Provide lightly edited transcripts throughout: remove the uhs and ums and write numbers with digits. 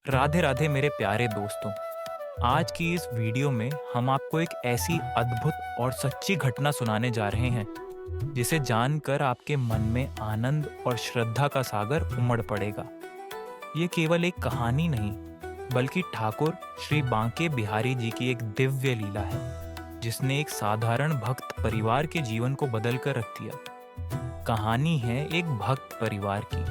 राधे राधे मेरे प्यारे दोस्तों। आज की इस वीडियो में हम आपको एक ऐसी अद्भुत और सच्ची घटना सुनाने जा रहे हैं जिसे जानकर आपके मन में आनंद और श्रद्धा का सागर उमड़ पड़ेगा। ये केवल एक कहानी नहीं, बल्कि ठाकुर श्री बांके बिहारी जी की एक दिव्य लीला है जिसने एक साधारण भक्त परिवार के जीवन को बदल कर रख दिया। कहानी है एक भक्त परिवार की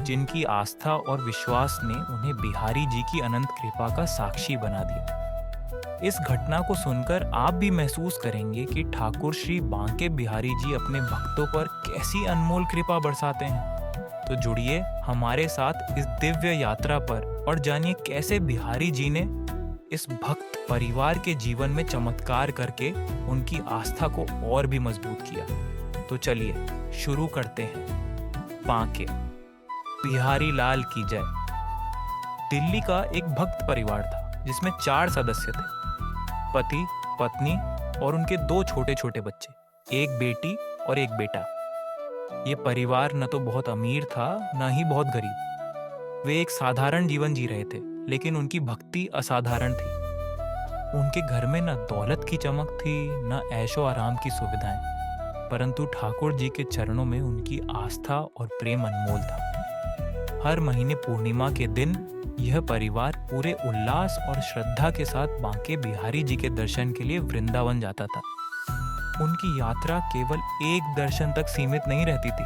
जिनकी आस्था और विश्वास ने उन्हें बिहारी जी की अनंत कृपा का साक्षी बना दिया। इस घटना को सुनकर आप भी महसूस करेंगे कि ठाकुर श्री बांके बिहारी जी अपने भक्तों पर कैसी अनमोल कृपा बरसाते हैं। तो जुड़िए हमारे साथ इस दिव्य यात्रा पर और जानिए कैसे बिहारी जी ने इस भक्त परिवार के जीवन में चमत्कार करके उनकी आस्था को और भी मजबूत किया। तो चलिए शुरू करते हैं। बांके बिहारी लाल की जय। दिल्ली का एक भक्त परिवार था जिसमें 4 सदस्य थे, पति, पत्नी और उनके 2 छोटे छोटे बच्चे, एक बेटी और एक बेटा। ये परिवार न तो बहुत अमीर था न ही बहुत गरीब। वे एक साधारण जीवन जी रहे थे, लेकिन उनकी भक्ति असाधारण थी। उनके घर में न दौलत की चमक थी न ऐशो आराम की सुविधाएं, परंतु ठाकुर जी के चरणों में उनकी आस्था और प्रेम अनमोल था। हर महीने पूर्णिमा के दिन यह परिवार पूरे उल्लास और श्रद्धा के साथ बांके बिहारी जी के दर्शन के लिए वृंदावन जाता था। उनकी यात्रा केवल एक दर्शन तक सीमित नहीं रहती थी,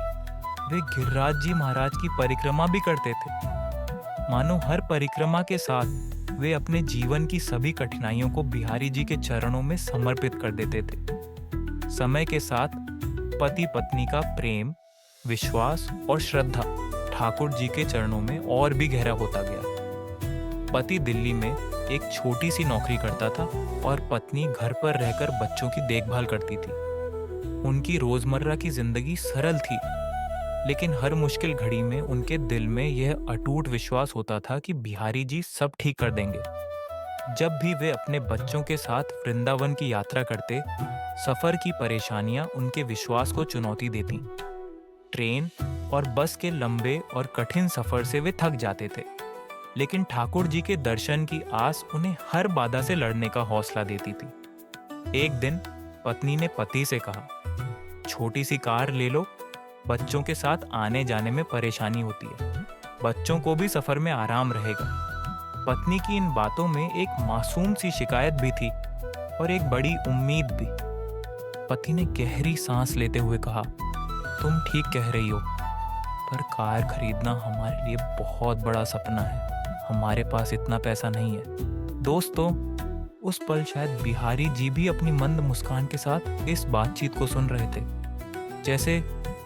वे गिरिराज जी महाराज की परिक्रमा भी करते थे। मानो हर परिक्रमा के साथ वे अपने जीवन की सभी कठिनाइयों को बिहारी जी के चरणों में समर्पित कर देते थे। समय के साथ पति पत्नी का प्रेम, विश्वास और श्रद्धा ठाकुर जी के चरणों में और भी गहरा होता गया। पति दिल्ली में एक छोटी सी नौकरी करता था और पत्नी घर पर रहकर बच्चों की देखभाल करती थी। उनकी रोजमर्रा की जिंदगी सरल थी, लेकिन हर मुश्किल घड़ी में उनके दिल में यह अटूट विश्वास होता था कि बिहारी जी सब ठीक कर देंगे। जब भी वे अपने बच्चों के साथ वृंदावन की यात्रा करते, सफर की परेशानियां उनके विश्वास को चुनौती देती। ट्रेन और बस के लंबे और कठिन सफर से वे थक जाते थे, लेकिन ठाकुर जी के दर्शन की आस उन्हें हर बाधा से लड़ने का हौसला देती थी। एक दिन पत्नी ने पति से कहा, छोटी सी कार ले लो, बच्चों के साथ आने जाने में परेशानी होती है, बच्चों को भी सफर में आराम रहेगा। पत्नी की इन बातों में एक मासूम सी शिकायत भी थी और एक बड़ी उम्मीद भी। पति ने गहरी सांस लेते हुए कहा, तुम ठीक कह रही हो, पर कार खरीदना हमारे लिए बहुत बड़ा सपना है, हमारे पास इतना पैसा नहीं है। दोस्तों, उस पल शायद बिहारी जी भी अपनी मंद मुस्कान के साथ इस बातचीत को सुन रहे थे, जैसे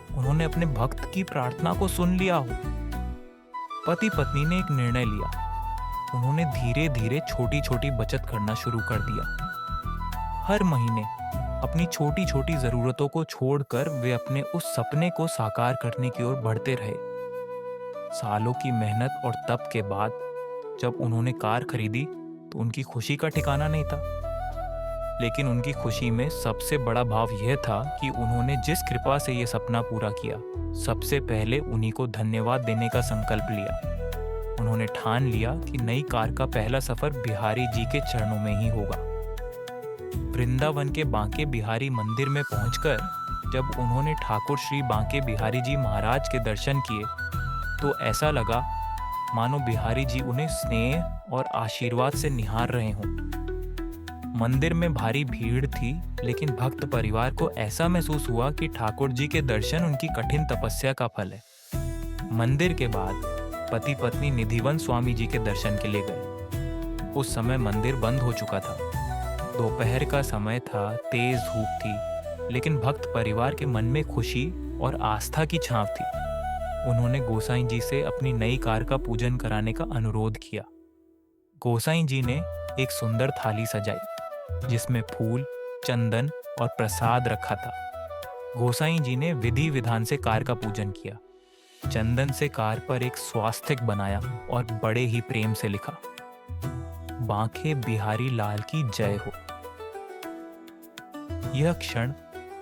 उन्होंने अपने भक्त की प्रार्थना को सुन लिया हो। पति पत्नी ने एक निर्णय लिया। उन्होंने धीरे धीरे छोटी छोटी बचत करना शुरू कर दिया। हर महीने अपनी छोटी छोटी जरूरतों को छोड़कर वे अपने उस सपने को साकार करने की ओर बढ़ते रहे। सालों की मेहनत और तप के बाद जब उन्होंने कार खरीदी तो उनकी खुशी का ठिकाना नहीं था, लेकिन उनकी खुशी में सबसे बड़ा भाव यह था कि उन्होंने जिस कृपा से यह सपना पूरा किया, सबसे पहले उन्हीं को धन्यवाद देने का संकल्प लिया। उन्होंने ठान लिया कि नई कार का पहला सफर बिहारी जी के चरणों में ही होगा। वृंदावन के बांके बिहारी मंदिर में पहुंचकर जब उन्होंने ठाकुर श्री बांके बिहारी जी महाराज के दर्शन किए तो ऐसा लगा मानो बिहारी जी उन्हें स्नेह और आशीर्वाद से निहार रहे हों। मंदिर में भारी भीड़ थी, लेकिन भक्त परिवार को ऐसा महसूस हुआ कि ठाकुर जी के दर्शन उनकी कठिन तपस्या का फल है। मंदिर के बाद पति पत्नी निधिवन स्वामी जी के दर्शन के लिए गए। उस समय मंदिर बंद हो चुका था। दोपहर का समय था, तेज धूप थी, लेकिन भक्त परिवार के मन में खुशी और आस्था की छांव थी। उन्होंने गोसाई जी से अपनी नई कार का पूजन कराने का अनुरोध किया। गोसाई जी ने एक सुंदर थाली सजाई जिसमें फूल, चंदन और प्रसाद रखा था। गोसाई जी ने विधि विधान से कार का पूजन किया। चंदन से कार पर एक स्वास्तिक बनाया और बड़े ही प्रेम से लिखा, बांके बिहारी लाल की जय हो। यह क्षण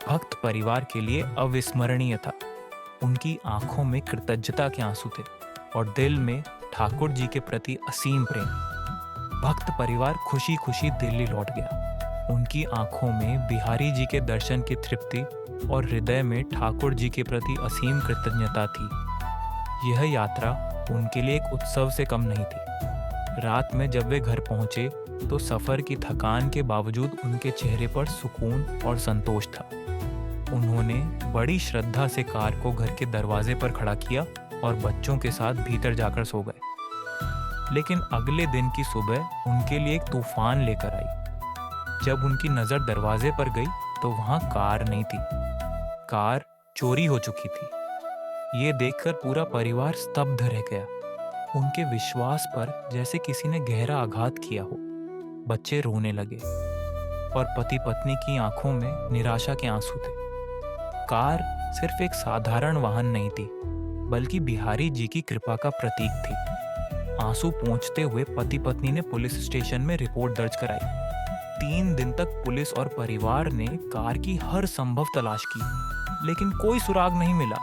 भक्त परिवार के लिए अविस्मरणीय था। उनकी आंखों में कृतज्ञता के आंसू थे और दिल में ठाकुर जी के प्रति असीम प्रेम। भक्त परिवार खुशी खुशी दिल्ली लौट गया। उनकी आंखों में बिहारी जी के दर्शन की तृप्ति और हृदय में ठाकुर जी के प्रति असीम कृतज्ञता थी। यह यात्रा उनके लिए एक उत्सव से कम नहीं थी। रात में जब वे घर पहुंचे तो सफर की थकान के बावजूद उनके चेहरे पर सुकून और संतोष था। उन्होंने बड़ी श्रद्धा से कार को घर के दरवाजे पर खड़ा किया और बच्चों के साथ भीतर जाकर सो गए। लेकिन अगले दिन की सुबह उनके लिए एक तूफान लेकर आई। जब उनकी नजर दरवाजे पर गई तो वहां कार नहीं थी। कार चोरी हो चुकी थी। ये देखकर पूरा परिवार स्तब्ध रह गया। उनके विश्वास पर जैसे किसी ने गहरा आघात किया हो। बच्चे रोने लगे और पति पत्नी की आंखों में निराशा के आंसू थे। कार सिर्फ एक साधारण वाहन नहीं थी, बल्कि बिहारी जी की कृपा का प्रतीक थी। आंसू पोंछते हुए पति पत्नी ने पुलिस स्टेशन में रिपोर्ट दर्ज कराई। 3 दिन तक पुलिस और परिवार ने कार की हर संभव तलाश की, लेकिन कोई सुराग नहीं मिला।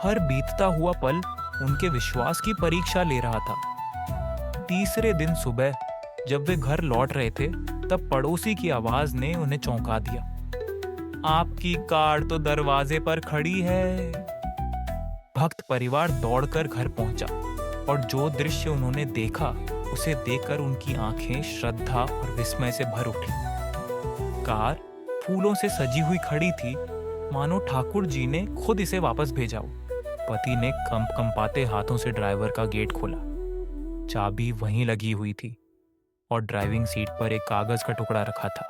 हर बीतता हुआ पल उनके विश्वास की परीक्षा ले रहा था। तीसरे दिन सुबह जब वे घर लौट रहे थे, तब पड़ोसी की आवाज ने उन्हें चौंका दिया। आपकी कार तो दरवाजे पर खड़ी है। भक्त परिवार दौड़कर घर पहुंचा और जो दृश्य उन्होंने देखा उसे देखकर उनकी आंखें श्रद्धा और विस्मय से भर उठी। कार फूलों से सजी हुई खड़ी थी, मानो ठाकुर जी ने खुद इसे वापस भेजा हो। पति ने कंपाते हाथों से ड्राइवर का गेट खोला। चाबी वहीं लगी हुई थी और ड्राइविंग सीट पर एक कागज का टुकड़ा रखा था।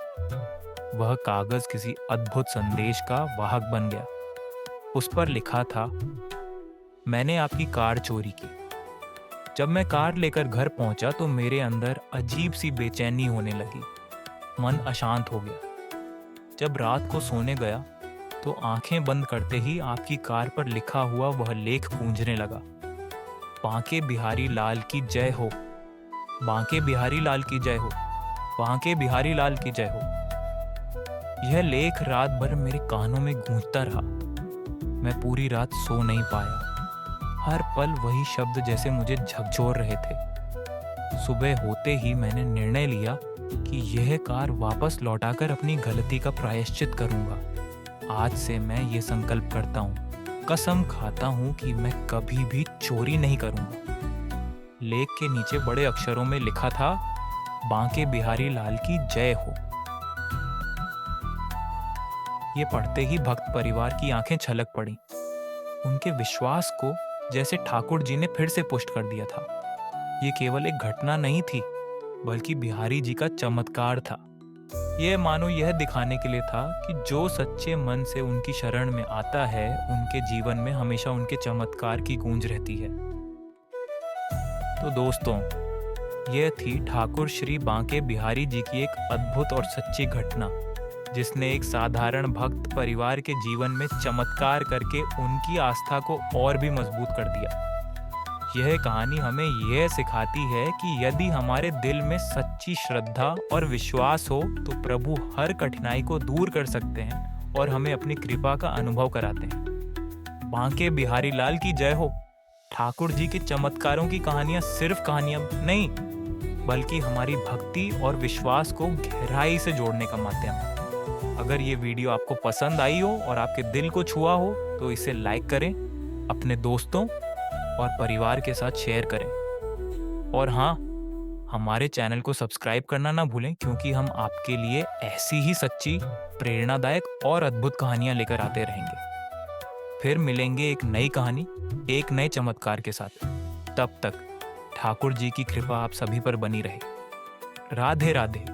वह कागज किसी अद्भुत संदेश का वाहक बन गया। उस पर लिखा था, मैंने आपकी कार चोरी की। जब मैं कार लेकर घर पहुंचा तो मेरे अंदर अजीब सी बेचैनी होने लगी। मन अशांत हो गया। जब रात को सोने गया तो आंखें बंद करते ही आपकी कार पर लिखा हुआ वह लेख गूंजने लगा। बांके बिहारी लाल की जय हो, बांके बिहारी लाल की जय हो, बांके बिहारी लाल की जय हो। यह लेख रात भर मेरे कानों में गूंजता रहा। मैं पूरी रात सो नहीं पाया। हर पल वही शब्द जैसे मुझे झकझोर रहे थे। सुबह होते ही मैंने निर्णय लिया कि यह कार वापस लौटाकर अपनी गलती का प्रायश्चित करूंगा। आज से मैं ये संकल्प करता हूँ, कसम खाता हूँ कि मैं कभी भी चोरी नहीं करूंगा। लेख के नीचे बड़े अक्षरों में लिखा था, बांके बिहारी लाल की जय हो। ये पढ़ते ही भक्त परिवार की आंखें छलक पड़ी। उनके विश्वास को जैसे ठाकुर जी ने फिर से पुष्ट कर दिया था। ये केवल एक घटना नहीं थी, बल्कि बिहारी जी का चमत्कार था। यह मानो यह दिखाने के लिए था कि जो सच्चे मन से उनकी शरण में आता है, उनके जीवन में हमेशा उनके चमत्कार की गूंज रहती है। तो दोस्तों, यह थी ठाकुर श्री बांके बिहारी जी की एक अद्भुत और सच्ची घटना, जिसने एक साधारण भक्त परिवार के जीवन में चमत्कार करके उनकी आस्था को और भी मजबूत कर दिया। यह कहानी हमें यह सिखाती है कि यदि हमारे दिल में सच्ची श्रद्धा और विश्वास हो तो प्रभु हर कठिनाई को दूर कर सकते हैं और हमें अपनी कृपा का अनुभव कराते हैं। बांके बिहारी लाल की जय हो। ठाकुर जी के चमत्कारों की कहानियां सिर्फ कहानियां नहीं, बल्कि हमारी भक्ति और विश्वास को गहराई से जोड़ने का माध्यम है। अगर ये वीडियो आपको पसंद आई हो और आपके दिल को छुआ हो तो इसे लाइक करें, अपने दोस्तों और परिवार के साथ शेयर करें। और हाँ, हमारे चैनल को सब्सक्राइब करना ना भूलें, क्योंकि हम आपके लिए ऐसी ही सच्ची, प्रेरणादायक और अद्भुत कहानियां लेकर आते रहेंगे। फिर मिलेंगे एक नई कहानी, एक नए चमत्कार के साथ। तब तक ठाकुर जी की कृपा आप सभी पर बनी रहे। राधे राधे।